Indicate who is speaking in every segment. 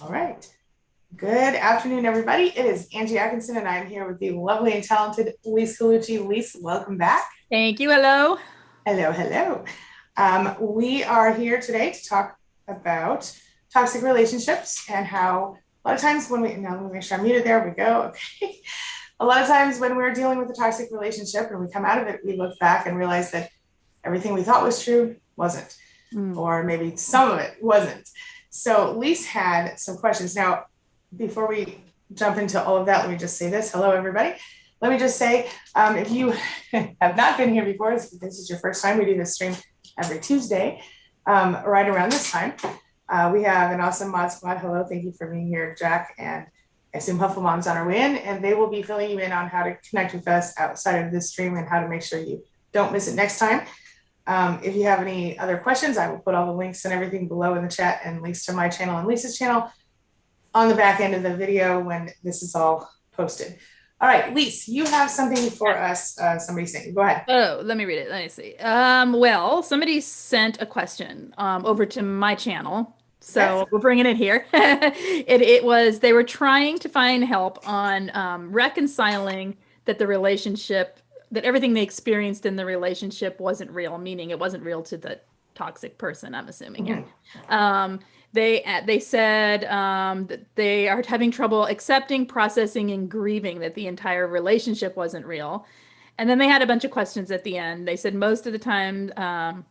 Speaker 1: All right. Good afternoon, everybody. It is Angie Atkinson, and I'm here with the lovely and talented Lise Colucci. Lise, welcome back.
Speaker 2: Thank you. Hello.
Speaker 1: Hello, hello. We are here today to talk about toxic relationships and how a lot of times now let me make sure I'm muted. There we go. Okay. A lot of times when we're dealing with a toxic relationship and we come out of it, we look back and realize that everything we thought was true wasn't, or maybe some of it wasn't. So Lise had some questions. Now, before we jump into all of that, let me just say this. Hello, everybody. Let me just say, if you have not been here before, if this is your first time, we do this stream every Tuesday, right around this time. We have an awesome mod squad. Hello, thank you for being here, Jack, and I assume Huffle Mom's on our way in, and they will be filling you in on how to connect with us outside of this stream and how to make sure you don't miss it next time. If you have any other questions, I will put all the links and everything below in the chat, and links to my channel and Lisa's channel on the back end of the video when this is all posted. All right, Lise, you have something for us. Somebody saying, go ahead.
Speaker 2: Oh, let me read it. Let me see. Well, somebody sent a question over to my channel. So
Speaker 1: Okay.
Speaker 2: we're bringing it here. It was, they were trying to find help on reconciling that the relationship, that everything they experienced in the relationship wasn't real, meaning it wasn't real to the toxic person, I'm assuming here. They said that they are having trouble accepting, processing, and grieving that the entire relationship wasn't real. And then they had a bunch of questions at the end. They said most of the time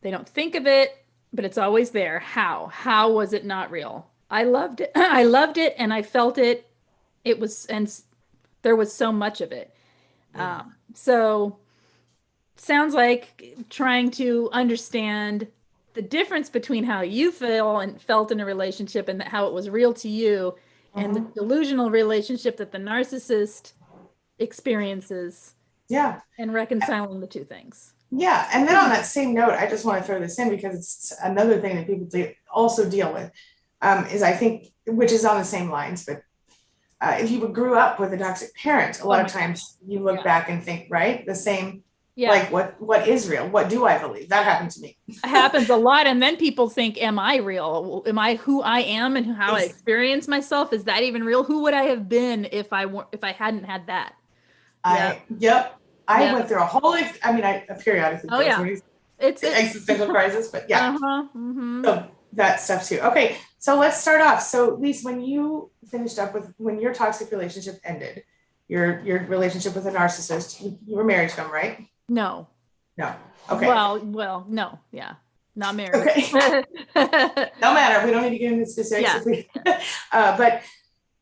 Speaker 2: they don't think of it, but it's always there. How? How was it not real? I loved it. I loved it, and I felt it. It was, and there was so much of it. So sounds like trying to understand the difference between how you feel and felt in a relationship and how it was real to you and the delusional relationship that the narcissist experiences,
Speaker 1: Yeah.
Speaker 2: and reconciling the two things.
Speaker 1: Yeah. And then on that same note, I just want to throw this in because it's another thing that people also deal with, is I think, which is on the same lines, but if you grew up with a toxic parent, a lot of times you look back and think, right, the same.
Speaker 2: Yeah.
Speaker 1: Like what is real? What do I believe? That happened to me.
Speaker 2: It happens a lot. And then people think, am I real? Am I who I am and how I experience myself? Is that even real? Who would I have been if I hadn't had that?
Speaker 1: Yep. I went through a whole, I periodically
Speaker 2: go through
Speaker 1: it's existential crisis, but yeah. So that stuff too. Okay. So let's start off. So Lise, when you finished up when your toxic relationship ended, your relationship with a narcissist, you were married to him, right?
Speaker 2: No.
Speaker 1: No. Okay.
Speaker 2: Well, no. Yeah. Not married.
Speaker 1: Okay. No matter. We don't need to get into specifics. Yeah.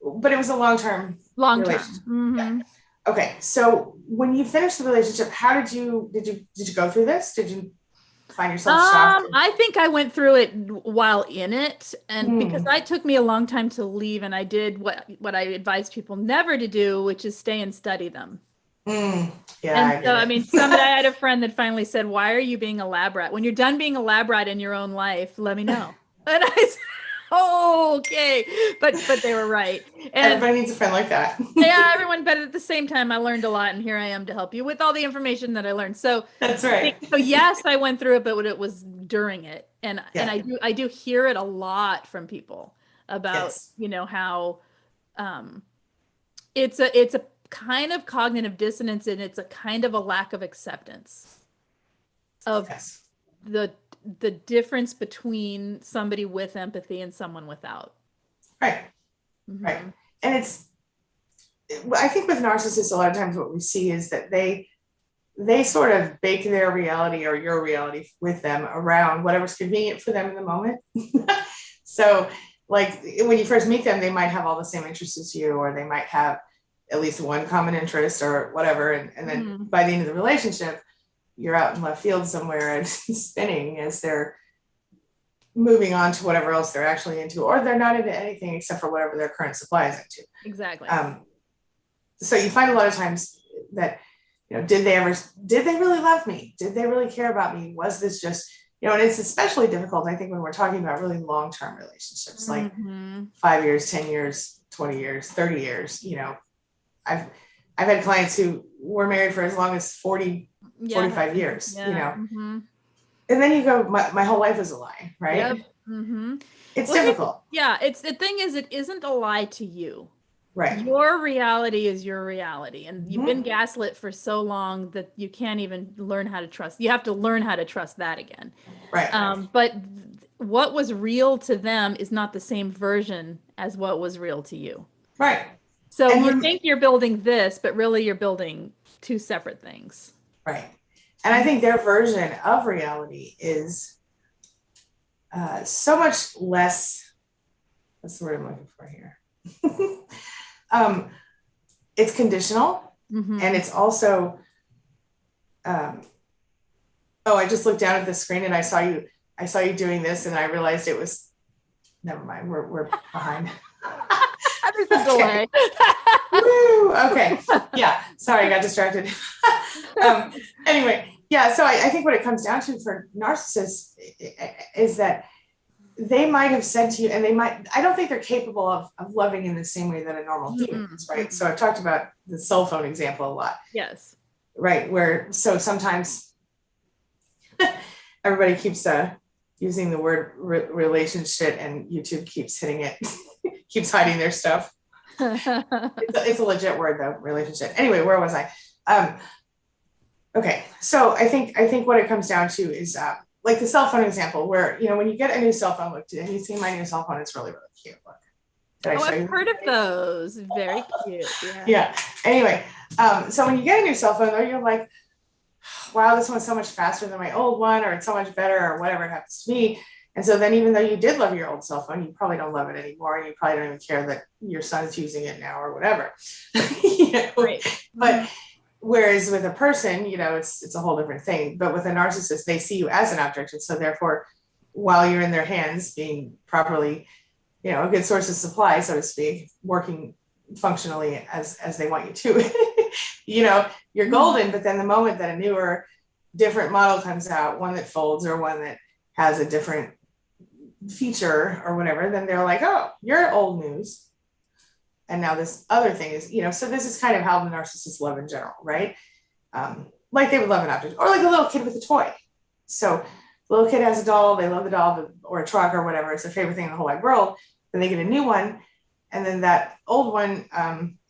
Speaker 1: But it was a long-term relationship. Yeah. Okay. So when you finished the relationship, how did you go through this? Did you find yourself shocked?
Speaker 2: I think I went through it while in it, and because it took me a long time to leave, and I did what I advise people never to do, which is stay and study them.
Speaker 1: Yeah.
Speaker 2: And so, I mean, I had a friend that finally said, "Why are you being a lab rat? When you're done being a lab rat in your own life, let me know." And I said, "Oh, okay," but they were right. And
Speaker 1: everybody needs a friend like that.
Speaker 2: Yeah, everyone. But at the same time, I learned a lot, and here I am to help you with all the information that I learned. So
Speaker 1: that's right.
Speaker 2: So yes, I went through it, but it was during it, and I do hear it a lot from people about how it's a kind of cognitive dissonance, and it's a kind of a lack of acceptance of the difference between somebody with empathy and someone without.
Speaker 1: Right. Right. And I think with narcissists, a lot of times what we see is that they sort of bake their reality or your reality with them around whatever's convenient for them in the moment. So like when you first meet them, they might have all the same interests as you, or they might have at least one common interest or whatever. And then by the end of the relationship, you're out in left field somewhere and spinning as they're moving on to whatever else they're actually into, or they're not into anything except for whatever their current supply is into.
Speaker 2: Exactly.
Speaker 1: So you find a lot of times that, did they really love me? Did they really care about me? Was this just, and it's especially difficult, I think, when we're talking about really long-term relationships, like 5 years, 10 years, 20 years, 30 years. I've had clients who were married for as long as 40, 45 years, and then you go, my whole life is a lie, right?
Speaker 2: Mm-hmm.
Speaker 1: It's
Speaker 2: Well,
Speaker 1: difficult.
Speaker 2: it's the thing is, it isn't a lie to you.
Speaker 1: Right.
Speaker 2: Your reality is your reality, and you've been
Speaker 1: Mhm.
Speaker 2: gaslit for so long that you can't even learn how to trust. You have to learn how to trust that again.
Speaker 1: Right.
Speaker 2: But what was real to them is not the same version as what was real to you.
Speaker 1: Right.
Speaker 2: So
Speaker 1: And
Speaker 2: you think you're building this, but really you're building two separate things.
Speaker 1: right. And I think their version of reality is so much less, what's the word I'm looking for here? It's conditional,
Speaker 2: Mm-hmm.
Speaker 1: and it's also, oh, I just looked down at the screen and I saw you doing this, and I realized it was, never mind, we're behind.
Speaker 2: There's a delay.
Speaker 1: Woo! Okay. Yeah. Sorry, I got distracted. Anyway, yeah. So I think what it comes down to for narcissists is that they might have said to you, and I don't think they're capable of loving in the same way that a normal human is, right?
Speaker 2: Mm-hmm.
Speaker 1: So I've talked about the cell phone example a lot.
Speaker 2: Yes.
Speaker 1: Right. So sometimes everybody keeps using the word relationship, and YouTube keeps hitting it, keeps hiding their stuff. It's a legit word though, relationship. Anyway, where was I? Okay, so I think what it comes down to is like the cell phone example, where when you get a new cell phone, look, and you see my new cell phone, it's really, really cute. Look, did I show you?
Speaker 2: I've heard of those. Very cute. Yeah.
Speaker 1: Yeah. Anyway, so when you get a new cell phone, though, you're like, wow, this one's so much faster than my old one, or it's so much better, or whatever it happens to be. And so then, even though you did love your old cell phone, you probably don't love it anymore, and you probably don't even care that your son's using it now or whatever.
Speaker 2: Right.
Speaker 1: But whereas with a person, it's a whole different thing. But with a narcissist, they see you as an object, and so therefore, while you're in their hands, being properly, a good source of supply, so to speak, working functionally as they want you to, you're golden. But then the moment that a newer, different model comes out, one that folds or one that has a different feature or whatever, then they're like, oh, you're old news. And now this other thing is, so this is kind of how the narcissists love in general, right? Like they would love an object, or like a little kid with a toy. So the little kid has a doll, they love the doll, or a truck or whatever, it's their favorite thing in the whole wide world. Then they get a new one, and then that old one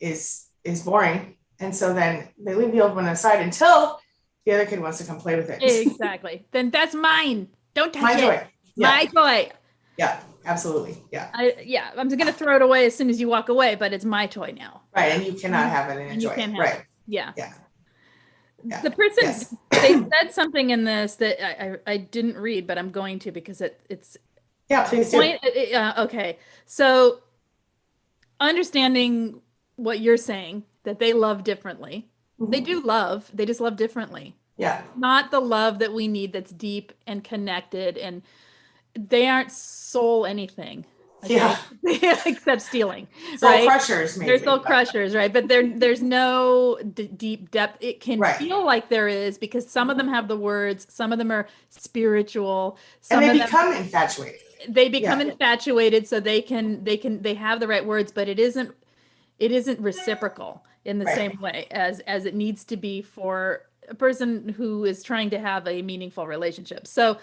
Speaker 1: is boring. And so then they leave the old one aside until the other kid wants to come play with it.
Speaker 2: Exactly. Then that's mine. Don't touch
Speaker 1: My
Speaker 2: it.
Speaker 1: toy. Yeah.
Speaker 2: My toy.
Speaker 1: Yeah, absolutely. Yeah.
Speaker 2: I'm just gonna throw it away as soon as you walk away, but it's my toy now.
Speaker 1: Right, and you cannot have it and enjoy it. Right.
Speaker 2: Yeah.
Speaker 1: Yeah. Yeah.
Speaker 2: The person they said something in this that I didn't read, but I'm going to because it's
Speaker 1: yeah, please do.
Speaker 2: Okay, so understanding what you're saying, that they love differently. Mm-hmm. They do love, they just love differently.
Speaker 1: Yeah.
Speaker 2: Not the love that we need that's deep and connected, and they aren't soul anything. Okay? Yeah. Except stealing.
Speaker 1: Soul
Speaker 2: right?
Speaker 1: crushers, maybe.
Speaker 2: They're soul crushers, right? But there's no deep depth. It can feel like there is, because some of them have the words, some of them are spiritual.
Speaker 1: And they become infatuated.
Speaker 2: They become infatuated, so they have the right words, but it isn't reciprocal in the same way as it needs to be for a person who is trying to have a meaningful relationship. So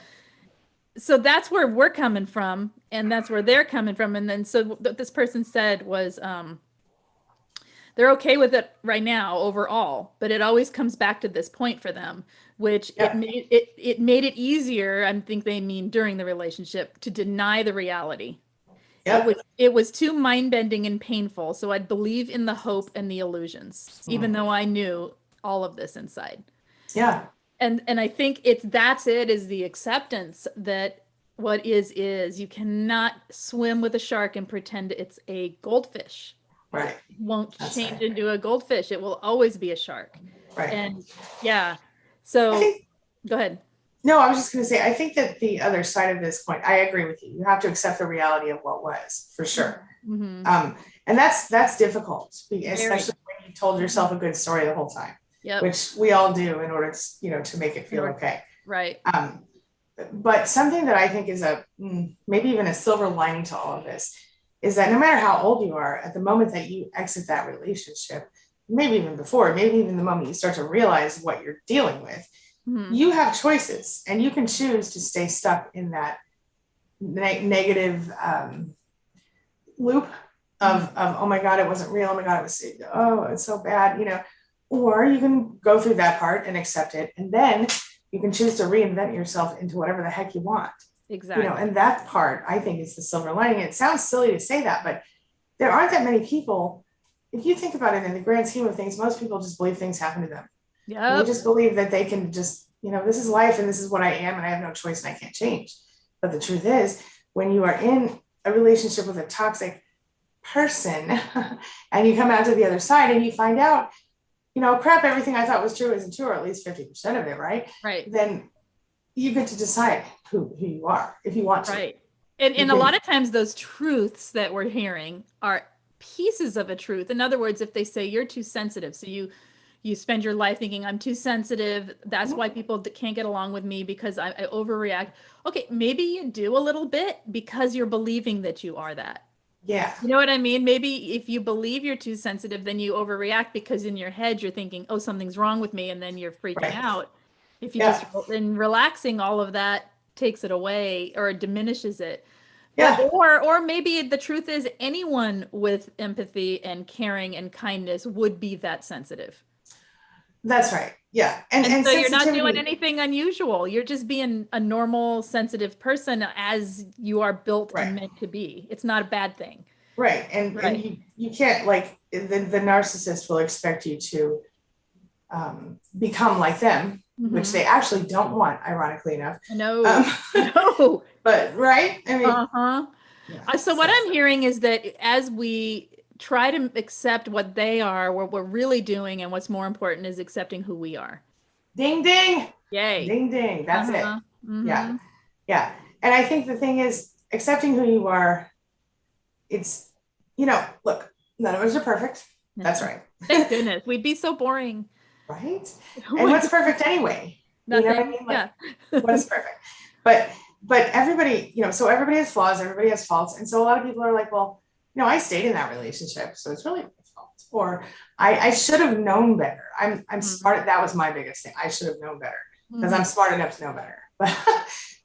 Speaker 2: that's where we're coming from, and that's where they're coming from. And then so what this person said was they're okay with it right now overall, but it always comes back to this point for them, which it made it easier, I think they mean during the relationship, to deny the reality. Yep. It was too mind-bending and painful, so I'd believe in the hope and the illusions, even though I knew all of this inside.
Speaker 1: Yeah.
Speaker 2: And I think is the acceptance that what is. You cannot swim with a shark and pretend it's a goldfish.
Speaker 1: Right.
Speaker 2: It won't change into a goldfish. It will always be a shark.
Speaker 1: Right.
Speaker 2: And so go ahead.
Speaker 1: No, I was just going to say, I think that the other side of this point, I agree with you. You have to accept the reality of what was, for sure. Mm-hmm. And that's difficult, especially when you told yourself a good story the whole time. Yep. Which we all do in order to, to make it feel okay.
Speaker 2: Right.
Speaker 1: But something that I think is maybe even a silver lining to all of this is that no matter how old you are, at the moment that you exit that relationship, maybe even before, maybe even the moment you start to realize what you're dealing with, you have choices, and you can choose to stay stuck in that negative loop of oh my God, it wasn't real. Oh my God, it's so bad, or you can go through that part and accept it. And then you can choose to reinvent yourself into whatever the heck you want.
Speaker 2: Exactly.
Speaker 1: And that part I think is the silver lining. It sounds silly to say that, but there aren't that many people. If you think about it in the grand scheme of things, most people just believe things happen to them.
Speaker 2: Yeah.
Speaker 1: They just believe that they can just, this is life and this is what I am and I have no choice and I can't change. But the truth is, when you are in a relationship with a toxic person and you come out to the other side and you find out, crap, everything I thought was true isn't true, or at least 50% of it, right?
Speaker 2: Right.
Speaker 1: Then you get to decide who you are if you want to.
Speaker 2: Right. And a lot of times those truths that we're hearing are pieces of a truth. In other words, if they say you're too sensitive, so you spend your life thinking I'm too sensitive, that's why people can't get along with me because I overreact. Okay, maybe you do a little bit because you're believing that you are that.
Speaker 1: Yeah.
Speaker 2: You know what I mean? Maybe if you believe you're too sensitive, then you overreact because in your head you're thinking, oh, something's wrong with me, and then you're freaking out. If you just, and relaxing all of that takes it away or diminishes it.
Speaker 1: Yeah.
Speaker 2: Or maybe the truth is anyone with empathy and caring and kindness would be that sensitive.
Speaker 1: That's right. Yeah. And
Speaker 2: so you're not doing anything unusual. You're just being a normal, sensitive person as you are built and meant to be. It's not a bad thing.
Speaker 1: Right. And you can't, like, the narcissist will expect you to become like them, which they actually don't want, ironically enough.
Speaker 2: No. No.
Speaker 1: But right. I mean,
Speaker 2: so what I'm hearing is that as we try to accept what they are, what we're really doing, and what's more important is accepting who we are.
Speaker 1: Ding, ding.
Speaker 2: Yay.
Speaker 1: Ding, ding. That's it. Yeah. Yeah. And I think the thing is accepting who you are. It's, look, none of us are perfect. That's right.
Speaker 2: Thank goodness. We'd be so boring.
Speaker 1: Right. And what's perfect anyway?
Speaker 2: Nothing.
Speaker 1: You know what I mean? Like, what's perfect? But everybody, so everybody has flaws, everybody has faults. And so a lot of people are like, well, I stayed in that relationship, so it's really my fault. Or I should have known better. I'm smart. That was my biggest thing. I should have known better because I'm smart enough to know better.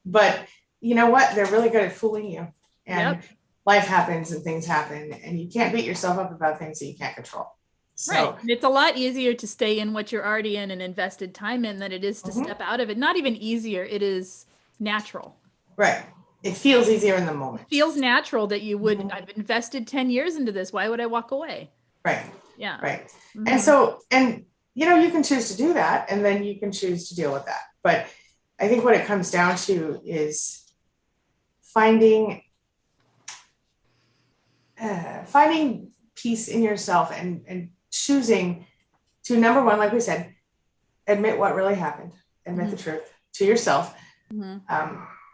Speaker 1: But you know what? They're really good at fooling you. And life happens and things happen, and you can't beat yourself up about things that you can't control. So,
Speaker 2: right. And it's a lot easier to stay in what you're already in and invested time in than it is to step out of it. Not even easier. It is natural. Right.
Speaker 1: It feels easier in the moment.
Speaker 2: It feels natural that you would, I've invested 10 years into this. Why would I walk away?
Speaker 1: Right.
Speaker 2: Yeah.
Speaker 1: Right. And so, you can choose to do that, and then you can choose to deal with that. But I think what it comes down to is finding peace in yourself and choosing to, number one, like we said, admit what really happened, admit the truth to yourself. And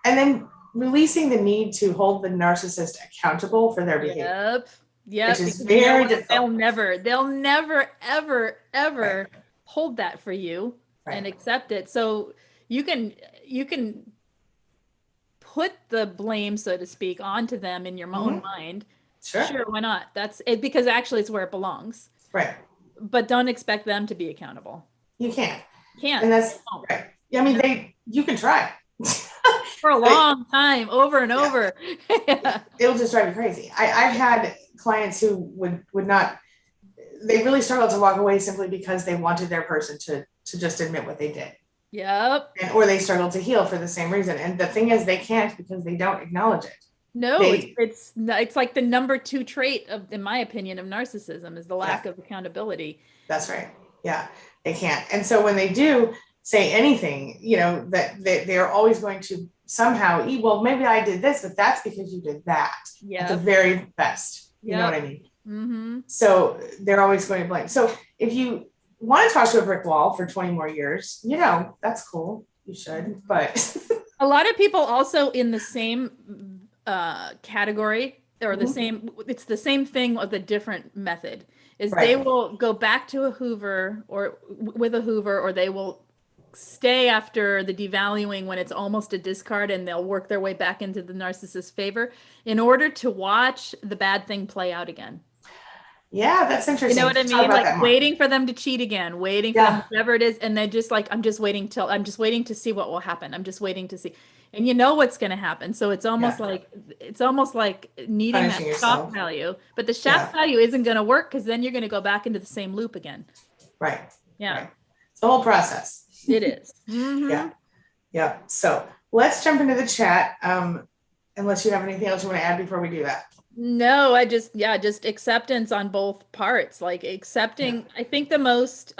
Speaker 1: then releasing the need to hold the narcissist accountable for their behavior.
Speaker 2: Yep.
Speaker 1: Which is very difficult.
Speaker 2: They'll never, ever hold that for you and accept it. So you can put the blame, so to speak, onto them in your own mind. Sure, why not? That's it, because actually it's where it belongs. Right. But don't expect them to be accountable.
Speaker 1: You can't.
Speaker 2: And
Speaker 1: that's right. I mean, you can try.
Speaker 2: For a long time, over and over.
Speaker 1: It'll just drive you crazy. I've had clients who would not, they really struggled to walk away simply because they wanted their person to just admit what they did.
Speaker 2: Yep.
Speaker 1: Or they struggled to heal for the same reason. And the thing is, they can't because they don't acknowledge it.
Speaker 2: No, it's like the number 2 trait of, in my opinion, of narcissism is the lack of accountability.
Speaker 1: That's right. Yeah, they can't. And so when they do say anything, that they're always going to somehow, well, maybe I did this, but that's because you did that. At the very best. You know what I mean? So they're always going to blame. So if you want to talk to a brick wall for 20 more years, that's cool. You should, but
Speaker 2: a lot of people also in the same category or the same, it's the same thing with a different method, is they will go back to a Hoover or with a Hoover, or they will stay after the devaluing when it's almost a discard, and they'll work their way back into the narcissist's favor in order to watch the bad thing play out again.
Speaker 1: Yeah, that's interesting.
Speaker 2: You know what I mean? Like waiting for them to cheat again, waiting for them, whatever it is. And they just like, I'm just waiting to see what will happen. I'm just waiting to see. and you know what's going to happen. So it's almost like needing
Speaker 1: Punishing
Speaker 2: that
Speaker 1: yourself.
Speaker 2: shock value, but the shock value isn't going to work because then you're going to go back into the same loop again.
Speaker 1: Right.
Speaker 2: Yeah.
Speaker 1: Right. It's the whole process.
Speaker 2: It is. Mm-hmm.
Speaker 1: Yeah. Yeah. So let's jump into the chat. Unless you have anything else you want to add before we do that.
Speaker 2: No, just acceptance on both parts, like accepting. I think a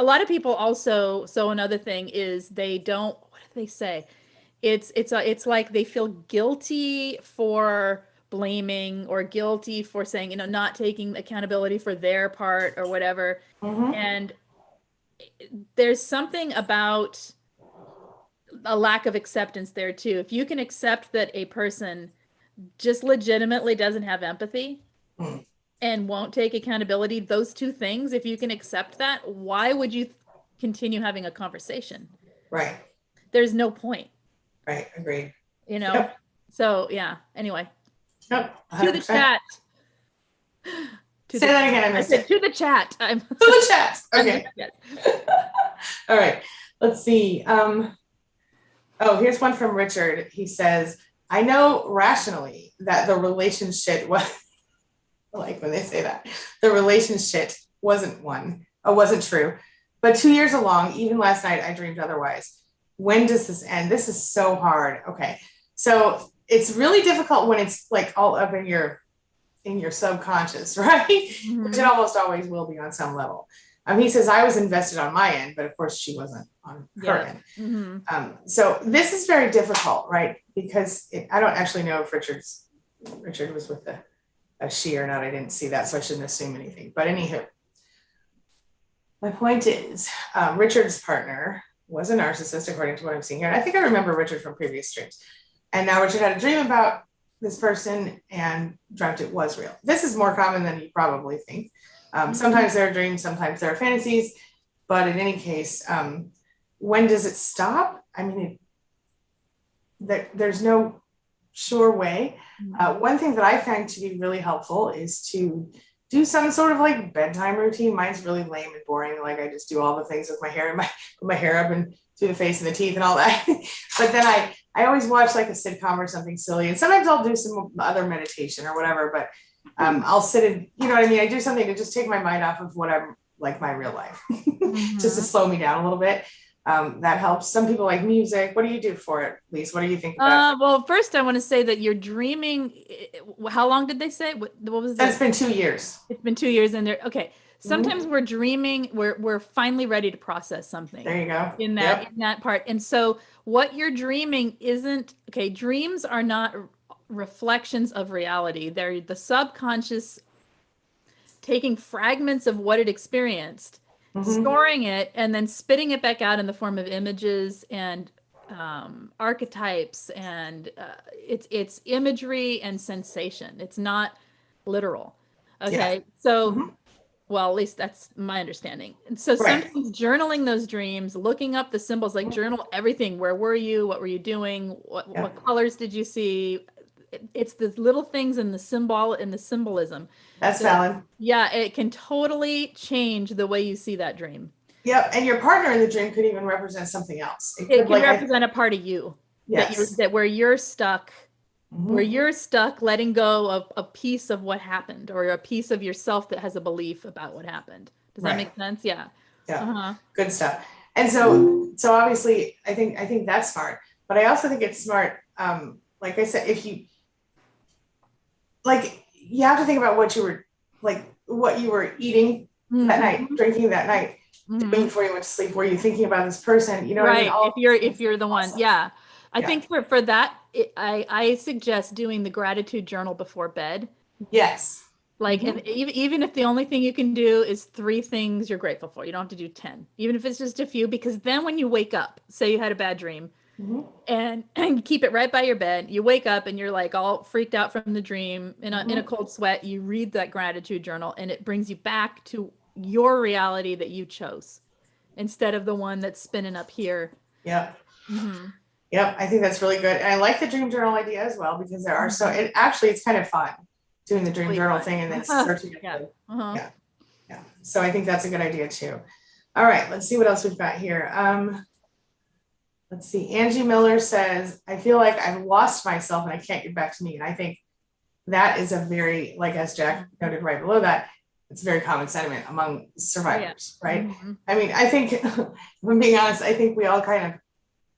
Speaker 2: lot of people also, so another thing is they don't, what do they say? It's like they feel guilty for blaming or guilty for saying, not taking accountability for their part or whatever.
Speaker 1: Mm-hmm.
Speaker 2: And there's something about a lack of acceptance there too. If you can accept that a person just legitimately doesn't have empathy and won't take accountability, those two things, if you can accept that, why would you continue having a conversation?
Speaker 1: Right.
Speaker 2: There's no point.
Speaker 1: Right. Agreed.
Speaker 2: Yep. So yeah, anyway.
Speaker 1: Yep. 100%.
Speaker 2: To the chat.
Speaker 1: Say that again. I said
Speaker 2: to the chat.
Speaker 1: To the chat. Okay. All right. Let's see. Here's one from Richard. He says, I know rationally that the relationship was, like when they say that, the relationship wasn't true. But 2 years along, even last night, I dreamed otherwise. When does this end? This is so hard. Okay. So it's really difficult when it's like all up in your subconscious, right? Mm-hmm. Which it almost always will be on some level. He says, I was invested on my end, but of course she wasn't on her end. Mm-hmm. So this is very difficult, right? Because I don't actually know if Richard was with a she or not. I didn't see that, so I shouldn't assume anything. But anywho, my point is, Richard's partner was a narcissist, according to what I'm seeing here. And I think I remember Richard from previous streams. And now Richard had a dream about this person and dreamt it was real. This is more common than you probably think. Sometimes there are dreams, sometimes there are fantasies, but in any case, when does it stop? I mean, there's no sure way. One thing that I find to be really helpful is to do some sort of like bedtime routine. Mine's really lame and boring. Like I just do all the things with my hair and my hair up and do the face and the teeth and all that. But then I always watch like a sitcom or something silly. And sometimes I'll do some other meditation or whatever, but I'll sit and, you know what I mean? I do something to just take my mind off of what I'm like my real life, just to slow me down a little bit. That helps. Some people like music. What do you do for it, Lise? What do you think about?
Speaker 2: Well, first I want to say that you're dreaming. How long did they say? What was that?
Speaker 1: That's been 2 years. It's
Speaker 2: been 2 years in there. Okay. Sometimes we're dreaming, we're finally ready to process something.
Speaker 1: There you go.
Speaker 2: In that part. And so what you're dreaming isn't, okay, dreams are not reflections of reality. They're the subconscious taking fragments of what it experienced, storing it, and then spitting it back out in the form of images and archetypes, and it's imagery and sensation. It's not literal. Okay. So well, at least that's my understanding. And so sometimes journaling those dreams, looking up the symbols, like journal everything. Where were you? What were you doing? What colors did you see? It's the little things in the symbol and the symbolism.
Speaker 1: That's valid.
Speaker 2: Yeah, it can totally change the way you see that dream.
Speaker 1: Yep. And your partner in the dream could even represent something else.
Speaker 2: It can represent a part of you.
Speaker 1: Yes.
Speaker 2: That where you're stuck. Where you're stuck letting go of a piece of what happened, or a piece of yourself that has a belief about what happened. Does that make sense? Yeah.
Speaker 1: Yeah. Good stuff. And so obviously I think that's smart, but I also think it's smart. Like I said, if you have to think about what you were eating that night, drinking that night, doing before you went to sleep. Were you thinking about this person? You know,
Speaker 2: right?
Speaker 1: What I
Speaker 2: mean? If you're the one, I think for that, I suggest doing the gratitude journal before bed.
Speaker 1: Yes.
Speaker 2: Like, and even if the only thing you can do is 3 things you're grateful for, you don't have to do 10, even if it's just a few, because then when you wake up, say you had a bad dream and you keep it right by your bed, you wake up and you're like all freaked out from the dream in a cold sweat, you read that gratitude journal and it brings you back to your reality that you chose instead of the one that's spinning up here.
Speaker 1: Yeah. Yep, I think that's really good. And I like the dream journal idea as well, because there are it's kind of fun doing the dream journal thing and then searching it. Yeah. So I think that's a good idea too. All right, let's see what else we've got here. let's see. Angie Miller says, I feel like I've lost myself and I can't get back to me. And I think that is a very, like as Jack noted right below that, it's a very common sentiment among survivors, right?
Speaker 2: Mm-hmm.
Speaker 1: I mean, I think, if I'm being honest, I think we all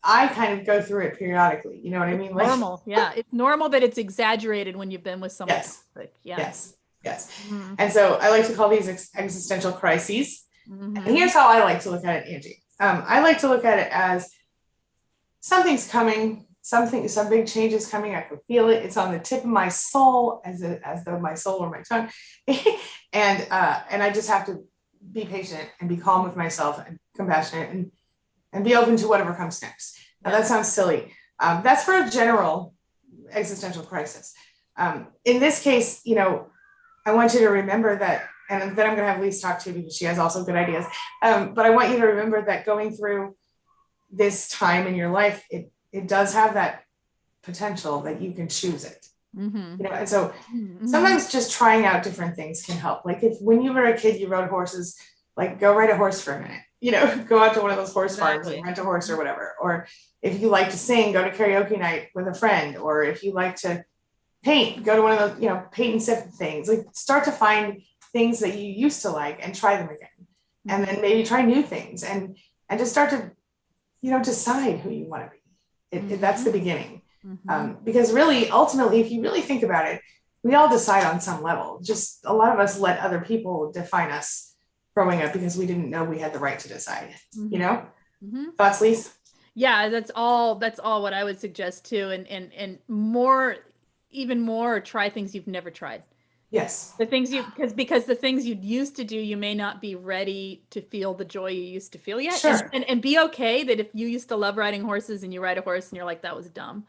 Speaker 1: I kind of go through it periodically. You know what I mean?
Speaker 2: Like, normal. Yeah. It's normal, but it's exaggerated when you've been with someone.
Speaker 1: Yes.
Speaker 2: Toxic. Yeah.
Speaker 1: Yes. Yes. Mm-hmm. And so I like to call these existential crises.
Speaker 2: Mm-hmm.
Speaker 1: And here's how I like to look at it, Angie. I like to look at it as something's coming, some big change is coming. I can feel it. It's on the tip of my soul, as though my soul were my tongue. and I just have to be patient and be calm with myself and compassionate and be open to whatever comes next. Now that sounds silly. That's for a general existential crisis. In this case, I want you to remember that, and then I'm going to have Lise talk to you because she has also good ideas. But I want you to remember that going through this time in your life, it does have that potential that you can choose it. Mm-hmm. And so sometimes just trying out different things can help. Like if when you were a kid, you rode horses, like go ride a horse for a minute, go out to one of those horse farms and rent a horse or whatever. Or if you like to sing, go to karaoke night with a friend. Or if you like to paint, go to one of those, paint and sip things. Like start to find things that you used to like and try them again. Mm-hmm. And then maybe try new things and just start to, decide who you want to be. That's the beginning. Mm-hmm. Because really, ultimately, if you really think about it, we all decide on some level. Just a lot of us let other people define us growing up because we didn't know we had the right to decide. Mm-hmm. Thoughts, Lise?
Speaker 2: Yeah, that's all what I would suggest too. And more, even more, try things you've never tried.
Speaker 1: Yes.
Speaker 2: The things because the things you used to do, you may not be ready to feel the joy you used to feel yet.
Speaker 1: Sure.
Speaker 2: And be okay that if you used to love riding horses and you ride a horse and you're like, that was dumb.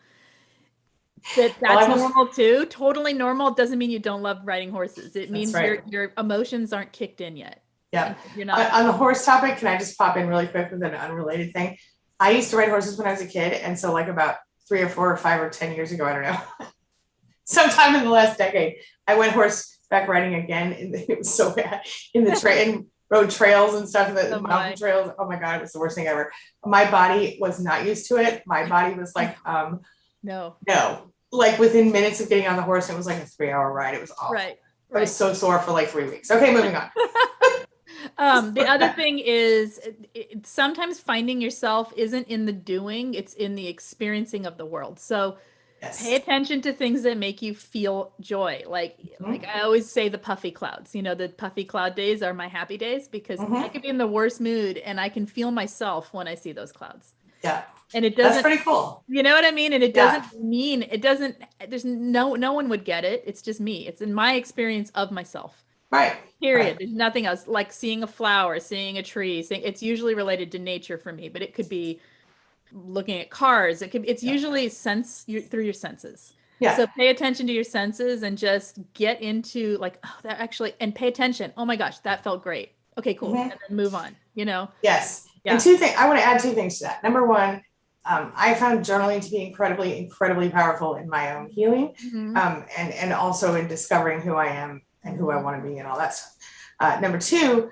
Speaker 2: That's normal too. Totally normal. It doesn't mean you don't love riding horses. It means your emotions aren't kicked in yet.
Speaker 1: Yeah. You're not on the horse topic. Can I just pop in really quick with an unrelated thing? I used to ride horses when I was a kid. And so like about 3 or 4 or 5 or 10 years ago, I don't know, sometime in the last decade, I went horseback riding again. And it was so bad in the train, road trails and stuff, the mountain trails. Oh my God, it was the worst thing ever. My body was not used to it. My body was like, no. Like within minutes of getting on the horse, it was like a 3-hour ride. It was awful. Right. I was so sore for like 3 weeks. Okay, moving on.
Speaker 2: The other thing is sometimes finding yourself isn't in the doing, it's in the experiencing of the world. So pay attention to things that make you feel joy. Like I always say the puffy clouds, the puffy cloud days are my happy days because I could be in the worst mood and I can feel myself when I see those clouds. Yeah. And it doesn't,
Speaker 1: that's pretty cool.
Speaker 2: You know what I mean? And it doesn't mean, there's no one would get it. It's just me. It's in my experience of myself.
Speaker 1: Right.
Speaker 2: Period.
Speaker 1: Right.
Speaker 2: There's nothing else like seeing a flower, seeing a tree, it's usually related to nature for me, but it could be looking at cars. It's usually through your senses. Yeah. So pay attention to your senses and just get into like, oh, that actually, and pay attention. Oh my gosh, that felt great. Okay, cool. Mm-hmm. And then move on, Yes. Yeah. And
Speaker 1: I want to add 2 things to that. Number one, I found journaling to be incredibly, incredibly powerful in my own healing, and also in discovering who I am and who I want to be and all that stuff. Number 2, you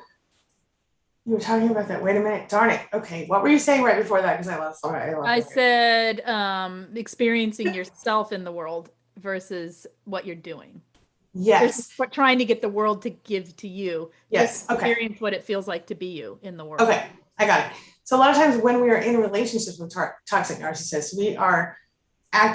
Speaker 1: were talking about that. Wait a minute. Darn it. Okay. What were you saying right before that? Because I lost it.
Speaker 2: I said experiencing yourself in the world versus what you're doing.
Speaker 1: Yes.
Speaker 2: But trying to get the world to give to you.
Speaker 1: Yes.
Speaker 2: Just experience what it feels like to be you in the world.
Speaker 1: Okay. I got it. So a lot of times when we are in relationships with toxic narcissists, we are I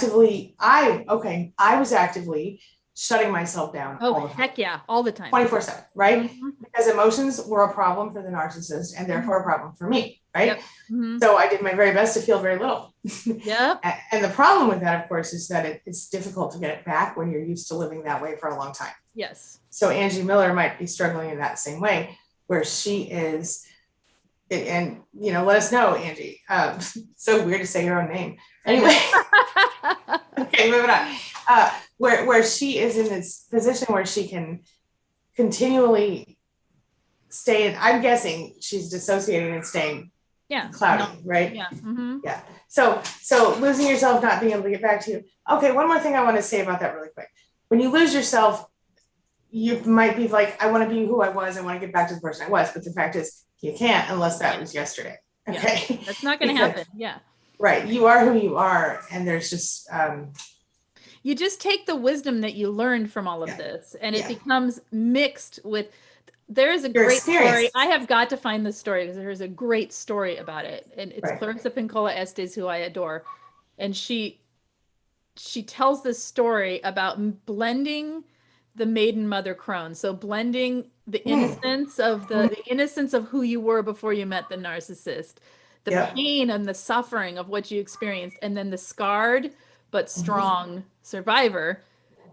Speaker 1: was actively shutting myself down.
Speaker 2: Oh, heck yeah. All the time.
Speaker 1: 24/7, right? Mm-hmm. Because emotions were a problem for the narcissist and therefore a problem for me, right? Yep. Mm-hmm. So I did my very best to feel very little.
Speaker 2: Yeah.
Speaker 1: And the problem with that, of course, is that it's difficult to get it back when you're used to living that way for a long time.
Speaker 2: Yes.
Speaker 1: So Angie Miller might be struggling in that same way where she is. And let us know, Angie. So weird to say your own name. Anyway, okay, moving on. Where she is in this position where she can continually stay in. I'm guessing she's dissociating and staying cloudy, right?
Speaker 2: Yeah. Mm-hmm.
Speaker 1: Yeah. So losing yourself, not being able to get back to you. Okay, one more thing I want to say about that really quick. When you lose yourself, you might be like, I want to be who I was. I want to get back to the person I was. But the fact is, you can't unless that was yesterday. Okay.
Speaker 2: Yeah. That's not going to happen. Yeah.
Speaker 1: Right. You are who you are. And there's just,
Speaker 2: You just take the wisdom that you learned from all of this and it becomes mixed with, there is a
Speaker 1: your
Speaker 2: great
Speaker 1: experience.
Speaker 2: story. I have got to find this story because there's a great story about it. And it's
Speaker 1: Right.
Speaker 2: Clarissa Pinkola Estes, who I adore. And she tells this story about blending the maiden mother crone. So blending the innocence of the innocence of who you were before you met the narcissist, the pain and the suffering of what you experienced, and then the scarred but strong survivor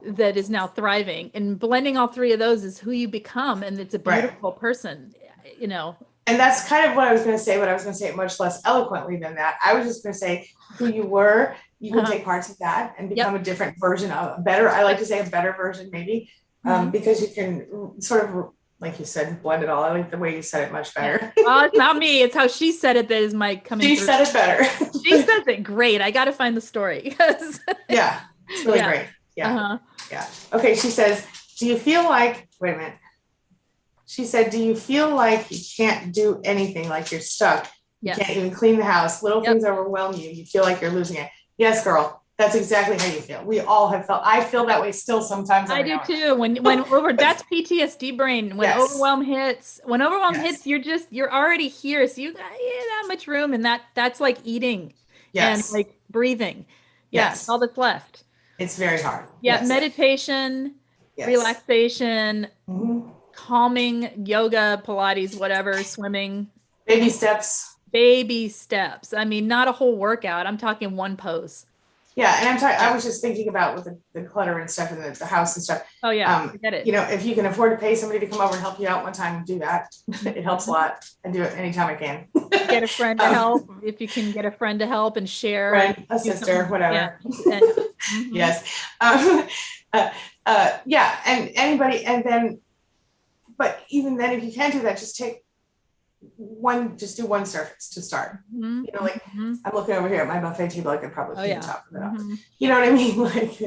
Speaker 2: that is now thriving. And blending all three of those is who you become, and it's a beautiful person, you know.
Speaker 1: And that's kind of what I was going to say, but I was going to say it much less eloquently than that. I was just going to say who you were. You can take parts of that and become a different version of a better, I like to say a better version maybe, because you can sort of, like you said, blend it all. I like the way you said it much better.
Speaker 2: Well, it's not me. It's how she said it that is my coming
Speaker 1: She
Speaker 2: through.
Speaker 1: said it better.
Speaker 2: She says it great. I got to find the story.
Speaker 1: Yeah, it's really great. Yeah. Yeah. Okay, she says, do you feel like, wait a minute. She said, do you feel like you can't do anything, like you're stuck? You can't even clean the house. Little things overwhelm you. You feel like you're losing it. Yes, girl. That's exactly how you feel. We all have felt. I feel that way still sometimes.
Speaker 2: I do too. When that's PTSD brain. When overwhelm hits, you're already here. So you got that much room, and that's like eating and like breathing. Yes, all that's left.
Speaker 1: It's very hard.
Speaker 2: Yeah, meditation, relaxation, calming, yoga, Pilates, whatever, swimming.
Speaker 1: Baby steps.
Speaker 2: Baby steps. I mean, not a whole workout. I'm talking one pose.
Speaker 1: Yeah, and I was just thinking about with the clutter and stuff in the house and stuff.
Speaker 2: Oh yeah, forget it.
Speaker 1: You know, if you can afford to pay somebody to come over and help you out one time, do that. It helps a lot. I do it anytime I can.
Speaker 2: Get a friend to help if you can get a friend to help and share.
Speaker 1: Friend, a sister, whatever. Yes. Yeah, and anybody, and then, but even then, if you can't do that, just do one surface to start. You know, like I'm looking over here at my buffet table, I could probably clean the top of it up. You know what I mean? Like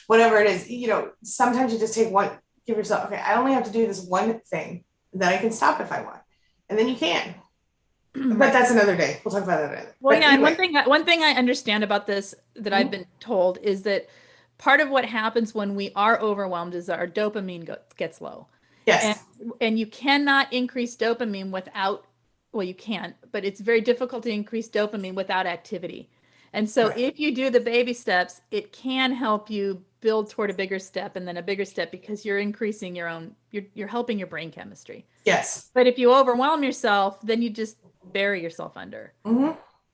Speaker 1: whatever it is, you know, sometimes you just take one, give yourself, okay, I only have to do this one thing, then I can stop if I want. And then you can. But that's another day. We'll talk about that later.
Speaker 2: Well, yeah, anyway. And one thing I understand about this that I've been told is that part of what happens when we are overwhelmed is our dopamine gets low.
Speaker 1: Yes.
Speaker 2: And you cannot increase dopamine without, well, you can, but it's very difficult to increase dopamine without activity. And so if you do the baby steps, it can help you build toward a bigger step and then a bigger step because you're increasing your own, you're helping your brain chemistry.
Speaker 1: Yes.
Speaker 2: But if you overwhelm yourself, then you just bury yourself under.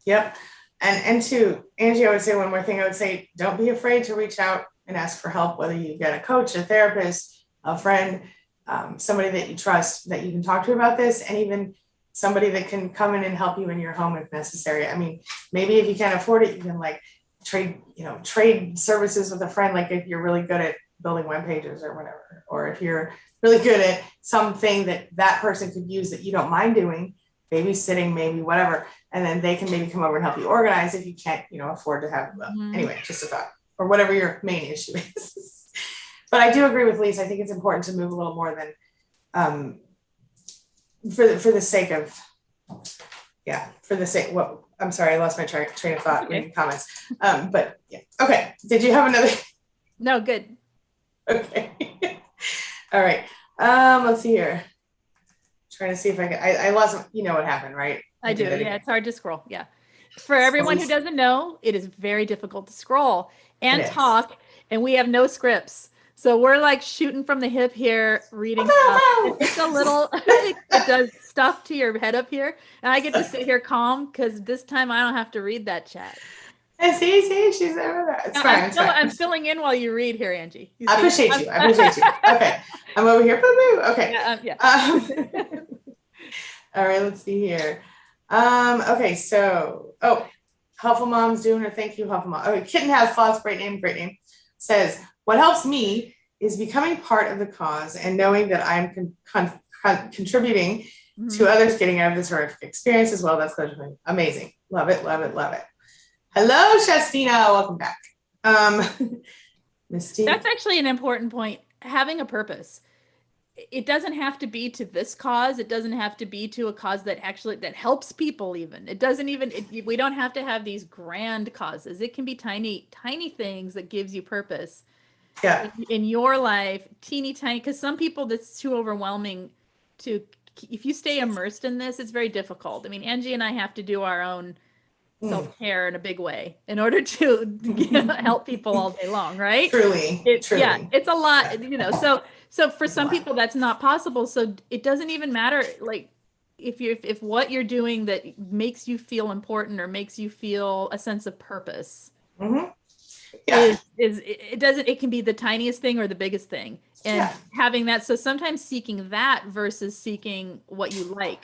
Speaker 1: Yep. And to Angie, I would say one more thing. I would say, don't be afraid to reach out and ask for help, whether you get a coach, a therapist, a friend, somebody that you trust that you can talk to about this, and even somebody that can come in and help you in your home if necessary. I mean, maybe if you can't afford it, you can like trade services with a friend. Like if you're really good at building web pages or whatever, or if you're really good at something that person could use that you don't mind doing, babysitting, maybe whatever. And then they can maybe come over and help you organize if you can't, afford to have, anyway, just a thought, or whatever your main issue is. But I do agree with Lisa. I think it's important to move a little more than, for the sake of, I'm sorry, I lost my train of thought in comments. But yeah. Okay. Did you have another?
Speaker 2: No, good.
Speaker 1: Okay. All right. Let's see here. Trying to see if I lost, you know what happened, right?
Speaker 2: I do. Yeah. It's hard to scroll. Yeah. For everyone who doesn't know, it is very difficult to scroll and talk, and we have no scripts. So we're like shooting from the hip here, reading stuff. It's a little, it does stuff to your head up here. And I get to sit here calm because this time I don't have to read that chat.
Speaker 1: And see, she's over there. It's fine.
Speaker 2: I'm filling in while you read here, Angie.
Speaker 1: I appreciate you. Okay. I'm over here. Boo-boo. Okay. All right, let's see here. Okay, so, Helpful Mom's doing her thank you, Helpful Mom. Okay, Kitten Has Thoughts, great name, says, what helps me is becoming part of the cause and knowing that I'm contributing to others getting out of this horrific experience as well. That's amazing. Love it, love it, love it. Hello, Shastina. Welcome back. Misty.
Speaker 2: That's actually an important point. Having a purpose. it doesn't have to be to this cause. It doesn't have to be to a cause that actually that helps people even. It doesn't even we don't have to have these grand causes. It can be tiny things that gives you purpose.
Speaker 1: Yeah.
Speaker 2: In your life, teeny tiny, because some people that's too overwhelming to, if you stay immersed in this, it's very difficult. I mean, Angie and I have to do our own self-care in a big way in order to help people all day long, right?
Speaker 1: Truly.
Speaker 2: Yeah, it's a lot,
Speaker 1: Yeah.
Speaker 2: So for some people that's not possible. So it doesn't even matter, like if what you're doing that makes you feel important or makes you feel a sense of purpose.
Speaker 1: Mm-hmm. Yeah.
Speaker 2: It can be the tiniest thing or the biggest thing, and having that. So sometimes seeking that versus seeking what you like,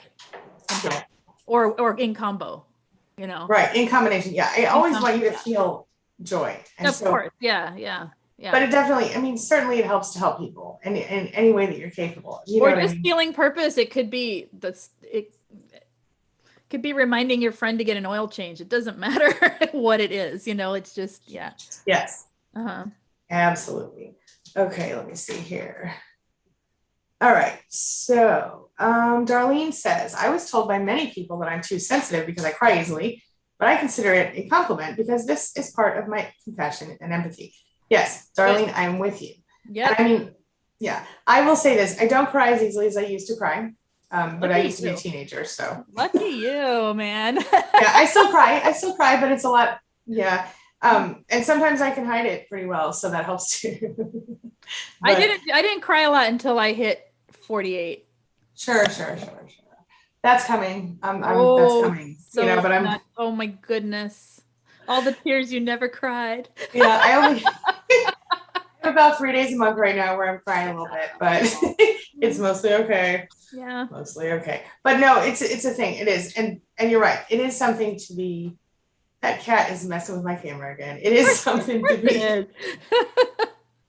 Speaker 2: or in combo,
Speaker 1: Right. In combination. Yeah. I always want you to feel joy. And
Speaker 2: of course. Yeah.
Speaker 1: But it definitely, I mean, certainly it helps to help people in any way that you're capable. You know
Speaker 2: or
Speaker 1: what
Speaker 2: just
Speaker 1: I mean?
Speaker 2: feeling purpose. It could be could be reminding your friend to get an oil change. It doesn't matter what it is, it's just,
Speaker 1: Yes.
Speaker 2: Uh-huh.
Speaker 1: Absolutely. Okay, let me see here. All right. So Darlene says, I was told by many people that I'm too sensitive because I cry easily, but I consider it a compliment because this is part of my compassion and empathy. Yes, Darlene, I'm with you.
Speaker 2: Yeah.
Speaker 1: I mean, yeah, I will say this. I don't cry as easily as I used to cry. But I used to be a teenager, so.
Speaker 2: Lucky you, man.
Speaker 1: Yeah, I still cry, but it's a lot. Yeah. And sometimes I can hide it pretty well, so that helps too.
Speaker 2: But I didn't cry a lot until I hit 48.
Speaker 1: Sure. That's coming. That's coming.
Speaker 2: So
Speaker 1: but I'm.
Speaker 2: Oh my goodness! All the tears you never cried.
Speaker 1: Yeah, I only about 3 days a month right now where I'm crying a little bit, but it's mostly okay.
Speaker 2: Yeah,
Speaker 1: mostly okay. But no, it's a thing. It is, and you're right. It is something to be. That cat is messing with my camera again. It is something to be.